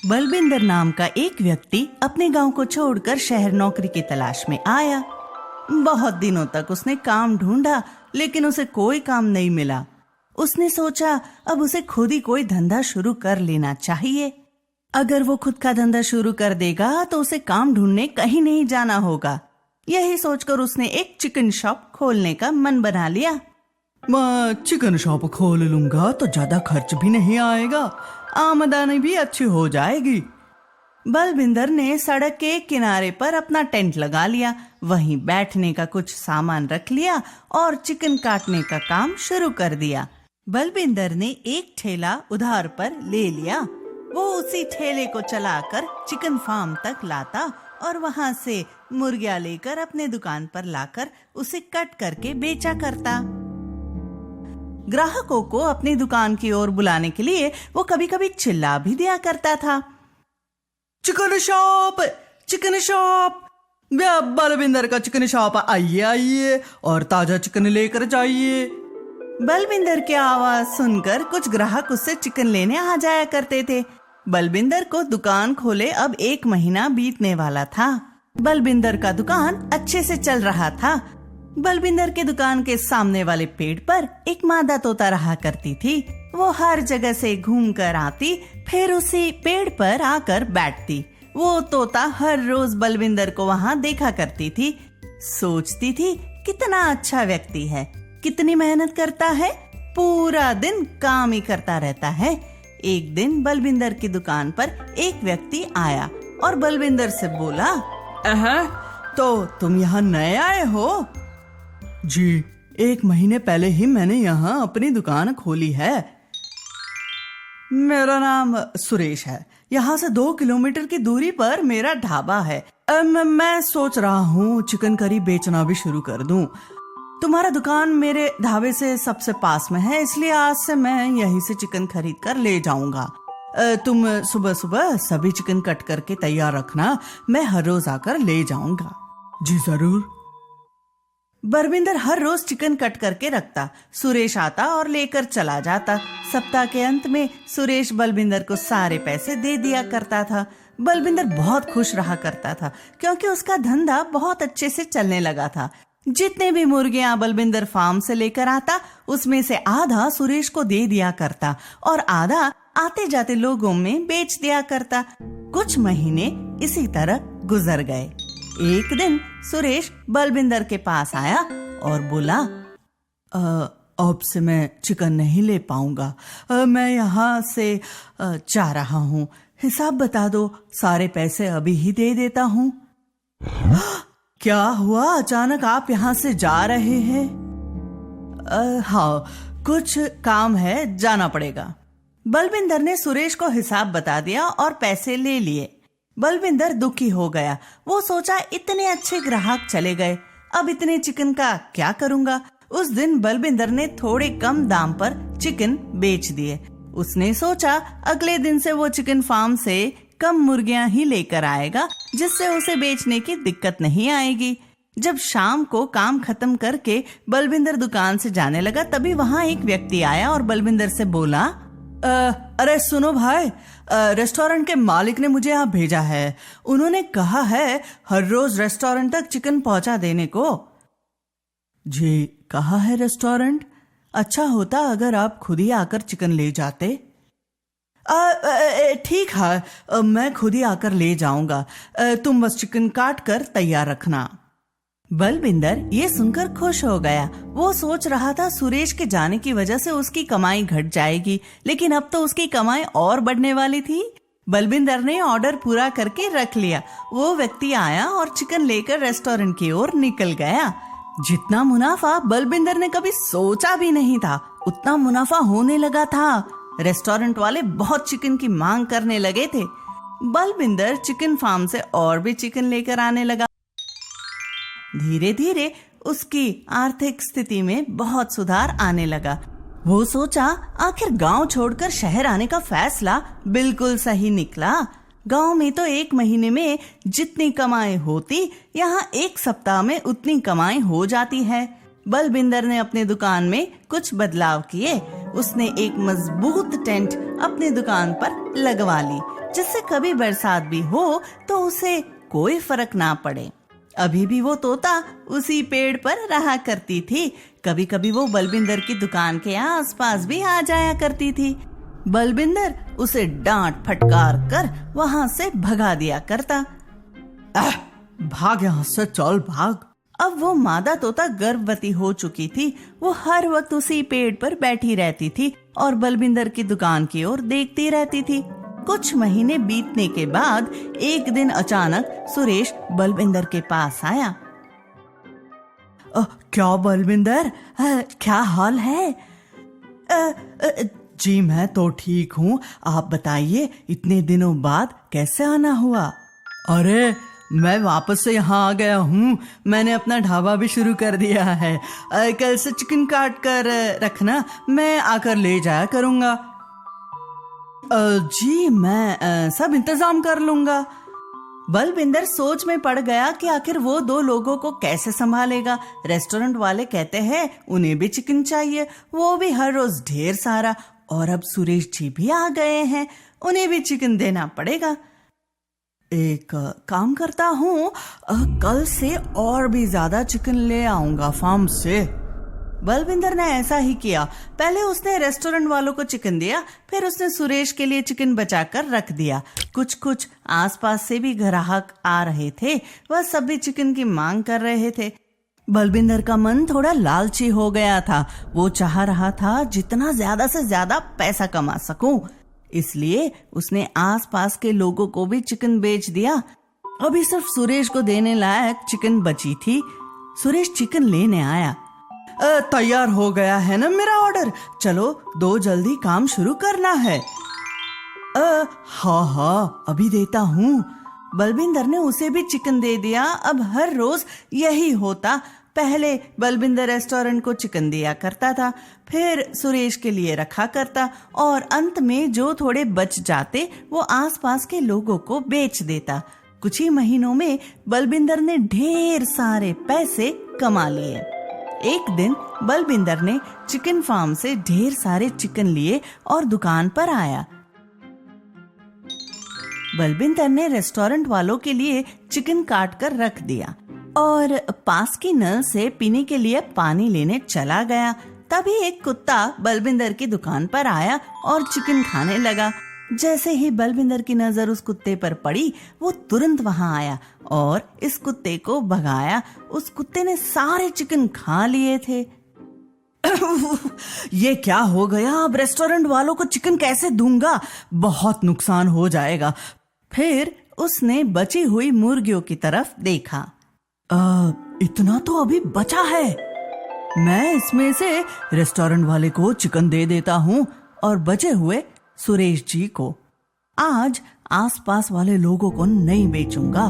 बलबिंदर नाम का एक व्यक्ति अपने गांव को छोड़कर शहर नौकरी की तलाश में आया। बहुत दिनों तक उसने काम ढूंढा, लेकिन उसे कोई काम नहीं मिला। उसने सोचा अब उसे खुद ही कोई धंधा शुरू कर लेना चाहिए। अगर वो खुद का धंधा शुरू कर देगा तो उसे काम ढूंढने कहीं नहीं जाना होगा। यही सोचकर उसने एक चिकन शॉप खोलने का मन बना लिया। मैं चिकन शॉप खोल लूंगा तो ज्यादा खर्च भी नहीं आएगा, आमदनी भी अच्छी हो जाएगी। बलबिंदर ने सड़क के किनारे पर अपना टेंट लगा लिया, वहीं बैठने का कुछ सामान रख लिया और चिकन काटने का काम शुरू कर दिया। बलबिंदर ने एक ठेला उधार पर ले लिया। वो उसी ठेले को चलाकर चिकन फार्म तक लाता और वहां से मुर्गियां लेकर अपने दुकान पर लाकर उसे कट करके बेचा करता। ग्राहकों को अपनी दुकान की ओर बुलाने के लिए वो कभी कभी चिल्ला भी दिया करता था, chicken shop, chicken shop, Balbinder का चिकन शॉप, आइए आइए और ताजा चिकन लेकर जाइए। बलबिंदर की आवाज सुनकर कुछ ग्राहक उससे चिकन लेने आ जाया करते थे। बलबिंदर को दुकान खोले अब 1 महीना बीतने वाला था। बलबिंदर का दुकान अच्छे से चल रहा था। बलबिंदर के दुकान के सामने वाले पेड़ पर एक मादा तोता रहा करती थी। वो हर जगह से घूम कर आती, फिर उसी पेड़ पर आकर बैठती। वो तोता हर रोज बलबिंदर को वहाँ देखा करती थी। सोचती थी कितना अच्छा व्यक्ति है, कितनी मेहनत करता है, पूरा दिन काम ही करता रहता है। एक दिन बलबिंदर की दुकान पर एक व्यक्ति आया और बलबिंदर से बोला, तो तुम यहाँ नए आए हो? जी, 1 महीने पहले ही मैंने यहाँ अपनी दुकान खोली है। मेरा नाम सुरेश है। यहाँ से 2 किलोमीटर की दूरी पर मेरा ढाबा है। मैं सोच रहा हूँ चिकन करी बेचना भी शुरू कर दूँ। तुम्हारा दुकान मेरे ढाबे से सबसे पास में है, इसलिए आज से मैं यहीं से चिकन खरीद कर ले जाऊंगा। तुम सुबह सुबह सभी चिकन कट करके तैयार रखना, मैं हर रोज आकर ले जाऊंगा। जी जरूर। बलबिंदर हर रोज चिकन कट करके रखता। सुरेश आता और लेकर चला जाता। सप्ताह के अंत में सुरेश बलबिंदर को सारे पैसे दे दिया करता था। बलबिंदर बहुत खुश रहा करता था, क्योंकि उसका धंधा बहुत अच्छे से चलने लगा था। जितने भी मुर्गियां बलबिंदर फार्म से लेकर आता, उसमें से आधा सुरेश को दे दिया करता और आधा आते जाते लोगों में बेच दिया करता। कुछ महीने इसी तरह गुजर गए। एक दिन सुरेश बलबिंदर के पास आया और बोला, अब से मैं चिकन नहीं ले पाऊंगा। मैं यहाँ से जा रहा हूँ। हिसाब बता दो, सारे पैसे अभी ही दे देता हूँ। क्या हुआ, अचानक आप यहाँ से जा रहे हैं? हाँ, कुछ काम है, जाना पड़ेगा। बलबिंदर ने सुरेश को हिसाब बता दिया और पैसे ले लिए। बलबिंदर दुखी हो गया। वो सोचा इतने अच्छे ग्राहक चले गए, अब इतने चिकन का क्या करूंगा। उस दिन बलबिंदर ने थोड़े कम दाम पर चिकन बेच दिए। उसने सोचा अगले दिन से वो चिकन फार्म से कम मुर्गियां ही लेकर आएगा, जिससे उसे बेचने की दिक्कत नहीं आएगी। जब शाम को काम खत्म करके बलबिंदर दुकान से जाने लगा, तभी वहाँ एक व्यक्ति आया और बलबिंदर से बोला, अरे सुनो भाई, रेस्टोरेंट के मालिक ने मुझे यहाँ भेजा है। उन्होंने कहा है हर रोज रेस्टोरेंट तक चिकन पहुंचा देने को। जी, कहा है रेस्टोरेंट? अच्छा होता अगर आप खुद ही आकर चिकन ले जाते। ठीक है, मैं खुद ही आकर ले जाऊंगा। तुम बस चिकन काट कर तैयार रखना। बलबिंदर ये सुनकर खुश हो गया। वो सोच रहा था सुरेश के जाने की वजह से उसकी कमाई घट जाएगी, लेकिन अब तो उसकी कमाई और बढ़ने वाली थी। बलबिंदर ने ऑर्डर पूरा करके रख लिया। वो व्यक्ति आया और चिकन लेकर रेस्टोरेंट की ओर निकल गया। जितना मुनाफा बलबिंदर ने कभी सोचा भी नहीं था, उतना मुनाफा होने लगा था। रेस्टोरेंट वाले बहुत चिकन की मांग करने लगे थे। बलबिंदर चिकन फार्म से और भी चिकन लेकर आने लगा। धीरे धीरे उसकी आर्थिक स्थिति में बहुत सुधार आने लगा। वो सोचा आखिर गांव छोड़कर शहर आने का फैसला बिल्कुल सही निकला। गांव में तो 1 महीने में जितनी कमाई होती, यहाँ 1 सप्ताह में उतनी कमाई हो जाती है। बलबिंदर ने अपने दुकान में कुछ बदलाव किए। उसने एक मजबूत टेंट अपनी दुकान पर लगवा ली। जिससे कभी बरसात भी हो तो उसे कोई फर्क ना पड़े। अभी भी वो तोता उसी पेड़ पर रहा करती थी। कभी कभी वो बलविंदर की दुकान के आसपास भी आ जाया करती थी। बलविंदर उसे डांट फटकार कर वहां से भगा दिया करता। भाग यहाँ से, चल भाग। अब वो मादा तोता गर्भवती हो चुकी थी। वो हर वक्त उसी पेड़ पर बैठी रहती थी और बलविंदर की दुकान की ओर देखती रहती थी। कुछ महीने बीतने के बाद एक दिन अचानक सुरेश बलविंदर के पास आया। क्या बलविंदर, क्या हाल है? जी मैं तो ठीक हूँ, आप बताइए इतने दिनों बाद कैसे आना हुआ? अरे मैं वापस से यहाँ आ गया हूँ। मैंने अपना ढाबा भी शुरू कर दिया है। कल से चिकन काट कर रखना, मैं आकर ले जाया करूँगा। जी मैं सब इंतजाम कर लूंगा। बलविंदर सोच में पड़ गया कि आखिर वो दो लोगों को कैसे संभालेगा। रेस्टोरेंट वाले कहते हैं उन्हें भी चिकन चाहिए, वो भी हर रोज ढेर सारा, और अब सुरेश जी भी आ गए हैं, उन्हें भी चिकन देना पड़ेगा। एक काम करता हूँ, कल से और भी ज्यादा चिकन ले आऊंगा फार्म से। बलविंदर ने ऐसा ही किया। पहले उसने रेस्टोरेंट वालों को चिकन दिया, फिर उसने सुरेश के लिए चिकन बचाकर रख दिया। कुछ आसपास से भी ग्राहक आ रहे थे, वह सब भी चिकन की मांग कर रहे थे। बलविंदर का मन थोड़ा लालची हो गया था। वो चाह रहा था जितना ज्यादा से ज्यादा पैसा कमा सकूं, इसलिए उसने आसपास के लोगों को भी चिकन बेच दिया। अभी सिर्फ सुरेश को देने लायक चिकन बची थी। सुरेश चिकन लेने आया। तैयार हो गया है ना मेरा ऑर्डर? चलो दो जल्दी काम शुरू करना है। हाँ अभी देता हूँ। बलविंदर ने उसे भी चिकन दे दिया। अब हर रोज यही होता। पहले बलविंदर रेस्टोरेंट को चिकन दिया करता था, फिर सुरेश के लिए रखा करता, और अंत में जो थोड़े बच जाते वो आसपास के लोगों को बेच देता। कुछ ही महीनों में बलविंदर ने ढेर सारे पैसे कमा लिए। एक दिन बलविंदर ने चिकन फार्म से ढेर सारे चिकन लिए और दुकान पर आया। बलविंदर ने रेस्टोरेंट वालों के लिए चिकन काट कर रख दिया और पास की नल से पीने के लिए पानी लेने चला गया। तभी एक कुत्ता बलविंदर की दुकान पर आया और चिकन खाने लगा। जैसे ही बलविंदर की नजर उस कुत्ते पर पड़ी, वो तुरंत वहां आया और इस कुत्ते को भगाया। उस कुत्ते ने सारे चिकन खा लिए थे। ये क्या हो गया? अब रेस्टोरेंट वालों को चिकन कैसे दूंगा? बहुत नुकसान हो जाएगा। फिर उसने बची हुई मुर्गियों की तरफ देखा। इतना तो अभी बचा है, मैं इसमें से रेस्टोरेंट वाले को चिकन दे देता हूँ और बचे हुए सुरेश जी को। आज आसपास वाले लोगों को नहीं बेचूंगा।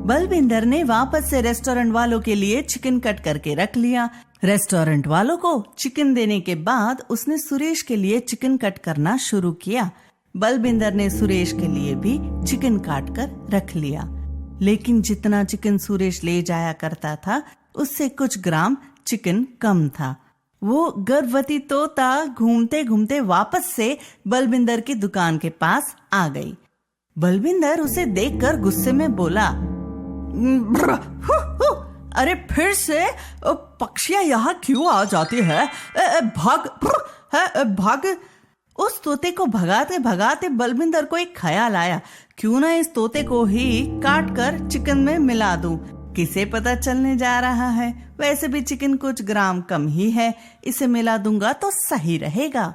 बलविंदर ने वापस से रेस्टोरेंट वालों के लिए चिकन कट करके रख लिया। रेस्टोरेंट वालों को चिकन देने के बाद उसने सुरेश के लिए चिकन कट करना शुरू किया। बलविंदर ने सुरेश के लिए भी चिकन काट कर रख लिया, लेकिन जितना चिकन सुरेश ले जाया करता था उससे कुछ ग्राम चिकन कम था। वो गर्भवती तोता घूमते घूमते वापस से बलविंदर की दुकान के पास आ गई। बलविंदर उसे देखकर गुस्से में बोला, अरे फिर से पक्षियां यहाँ क्यों आ जाती है? भाग। उस तोते को भगाते भगाते बलविंदर को एक ख्याल आया, क्यों ना इस तोते को ही काट कर चिकन में मिला दूं। किसे पता चलने जा रहा है, वैसे भी चिकन कुछ ग्राम कम ही है, इसे मिला दूंगा तो सही रहेगा।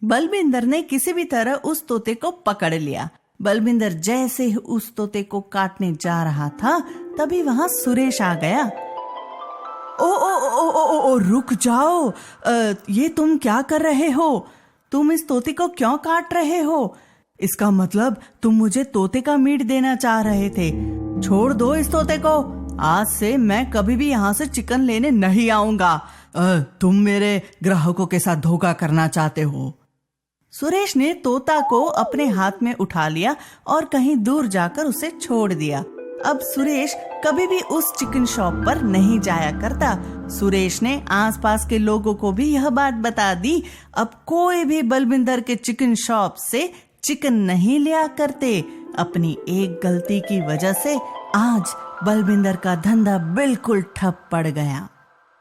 बलविंदर ने किसी भी तरह उस तोते को पकड़ लिया। बलविंदर जैसे ही उस तोते को काटने जा रहा था, तभी वहां सुरेश आ गया। ओ, रुक जाओ। ये तुम क्या कर रहे हो? तुम इस तोते को क्यों काट रहे हो? इसका मतलब तुम मुझे तोते का मीट देना चाह रहे थे। छोड़ दो इस तोते को। आज से मैं कभी भी यहाँ से चिकन लेने नहीं आऊंगा। तुम मेरे ग्राहकों के साथ धोखा करना चाहते हो। सुरेश ने तोता को अपने हाथ में उठा लिया और कहीं दूर जाकर उसे छोड़ दिया। अब सुरेश कभी भी उस चिकन शॉप पर नहीं जाया करता। सुरेश ने आसपास के लोगों को भी यह बात बता दी। अब कोई भी बलविंदर के चिकन शॉप से चिकन नहीं लिया करते। अपनी एक गलती की वजह से आज बलविंदर का धंधा बिल्कुल ठप पड़ गया।